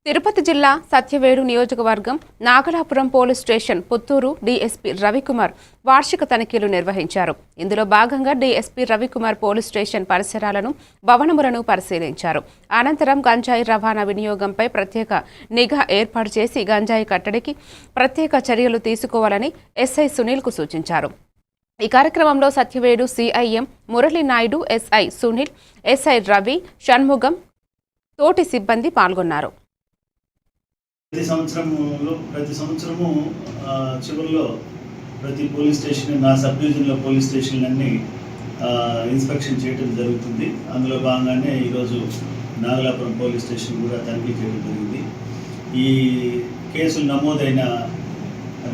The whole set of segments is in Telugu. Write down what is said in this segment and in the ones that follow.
తిరుపతి జిల్లా సత్యవేడు నియోజకవర్గం Nagalapuram police station Puttur DSP Ravikumar వార్షిక తనిఖీలు నిర్వహించారు. ఇందులో భాగంగా డీఎస్పీ రవికుమార్ పోలీస్ స్టేషన్ పరిసరాలను, భవనములను పరిశీలించారు. అనంతరం గంజాయి రవాణా వినియోగంపై ప్రత్యేక నిఘా ఏర్పాటు చేసి గంజాయి కట్టడికి ప్రత్యేక చర్యలు తీసుకోవాలని ఎస్ఐ సునీల్కు సూచించారు. ఈ కార్యక్రమంలో Satyavedu CIM Murali Naidu, SI Sunil, SI Ravi, Shanmugam, తోటి సిబ్బంది పాల్గొన్నారు. ప్రతి సంవత్సరము చివరిలో ప్రతి పోలీస్ స్టేషన్, నా సబ్ డివిజన్లో పోలీస్ స్టేషన్లన్నీ ఇన్స్పెక్షన్ చేయడం జరుగుతుంది. అందులో భాగంగానే ఈరోజు నాగలాపురం పోలీస్ స్టేషన్ కూడా తనిఖీ చేయడం జరిగింది. ఈ కేసులు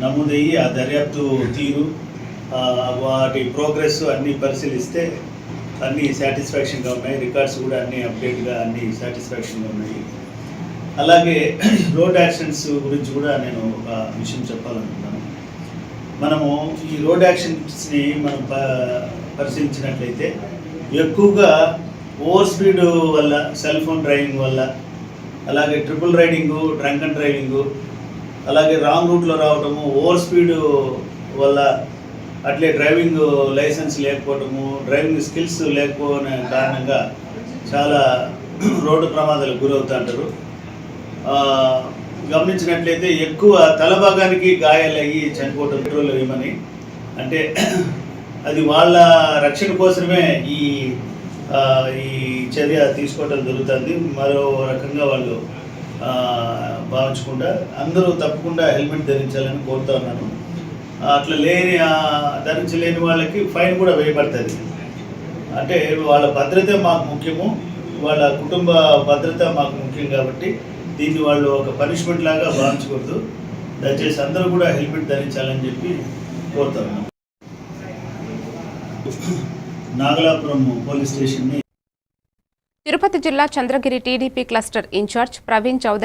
నమోదయ్యి ఆ దర్యాప్తు తీరు, వాటి ప్రోగ్రెస్ అన్నీ పరిశీలిస్తే అన్నీ సాటిస్ఫాక్షన్గా ఉన్నాయి. రికార్డ్స్ కూడా అన్నీ అప్డేట్గా అన్నీ సాటిస్ఫాక్షన్గా ఉన్నాయి. అలాగే రోడ్ యాక్సిడెంట్స్ గురించి కూడా నేను ఒక విషయం చెప్పాలనుకుంటున్నాను. మనము ఈ రోడ్ యాక్సిడెంట్స్ని మనం పరిశీలించినట్లయితే ఎక్కువగా ఓవర్ స్పీడ్ వల్ల, సెల్ ఫోన్ డ్రైవింగ్ వల్ల, అలాగే triple riding, drunk and driving, అలాగే రాంగ్ రూట్లో రావటము, ఓవర్ స్పీడ్ వల్ల, అట్లే డ్రైవింగ్ లైసెన్స్ లేకపోవటము, డ్రైవింగ్ స్కిల్స్ లేకపోవనే కారణంగా చాలా రోడ్డు ప్రమాదాలకు గురవుతుంటారు. గమనించినట్లయితే ఎక్కువ తల భాగానికి గాయాలయ్యి చనిపోవటం పెట్రోల్ ఏమని అంటే అది వాళ్ళ రక్షణ కోసమే ఈ చర్య తీసుకోవటం జరుగుతుంది. మరో రకంగా వాళ్ళు భావించకుండా అందరూ తప్పకుండా హెల్మెట్ ధరించాలని కోరుతా ఉన్నాను. అట్లా ధరించలేని వాళ్ళకి ఫైన్ కూడా వేయబడుతుంది. అంటే వాళ్ళ భద్రత మాకు ముఖ్యము, వాళ్ళ కుటుంబ భద్రత మాకు ముఖ్యం కాబట్టి దీన్ని వాళ్ళు ఒక పనిష్మెంట్ లాగా భావించకూడదు. దయచేసి అందరూ కూడా హెల్మెట్ ధరించాలని చెప్పి కోరుతాను. Nagalapuram police station. తిరుపతి జిల్లా Chandragiri TDP cluster incharge Praveen Chowdary